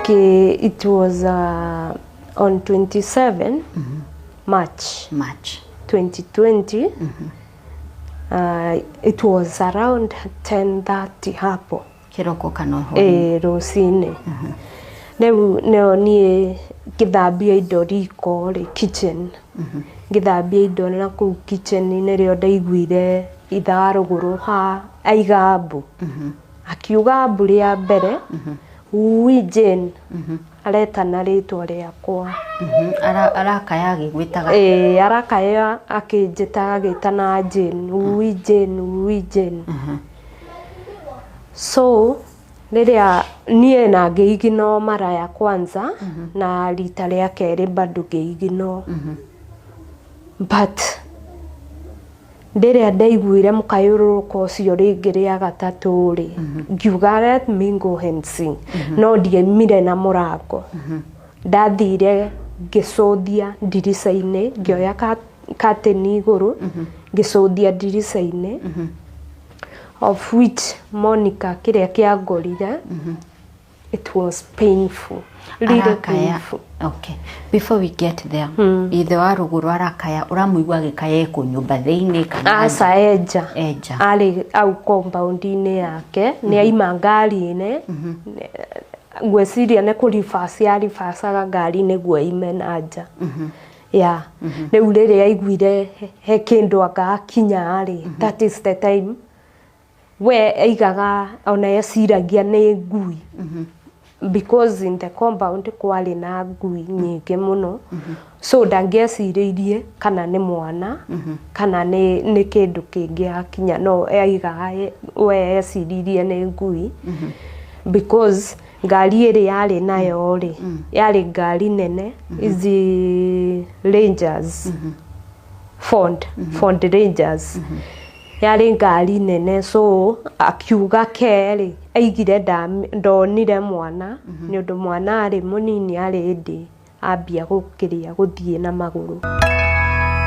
Okay, it was on 27 March 2020. It was around 10:30 hapo. Kiroko kanoho. Rosine. Neo ni githambia indo riko ri kitchen. Githambia indo na ku kitchen ni rio ndaiguire itharuguru ha aigambu. Akiuga mburi ya mbere ui Jane aretana ritwa riakwa. Arakaya agigwitaga. Arakaya akinjitaga agitana Jane, ui Jane, ui Jane. So niria nie na ngeigino mara ya kwanza na rita ria keri bado ngeigino. But ndiria ndaiguire mukayururuko ucio ringi ria gatatu ri ngiuga let me go and sing. No ndiemire na murango. Ndathire ngicuthia ndirica-ini ngioya kateni iguru ngicuthia ndirica-ini of which Monica kiria kiangorire it was painful, really painful. Okay, before we get there, ithe wa ruguru arakaya uramuigwa gikaya ku nyumba thiini kana asa eja ari au compound ini yake ni aima ngari-ini gweciria ne kurifasi ari fasaga ngari niguo imenaja yeah riu riria aiguire he kindu agakinya ari that is the time we aigaga ona yaciragia ni ngui because in the compound kwari na ngui nyingi muno so ndangecireirie kana ni mwana kana ni kindu kingi akinya no aigaga we yaciririe ni ngui because ngari iri yari nayo ri yari ngari nene izi Rangers Ford Rangers yari ngari nene so akiuga keri aigire ndonire mwana ni undu mwana ari munini ari ndi ambia gukiria guthie na maguru.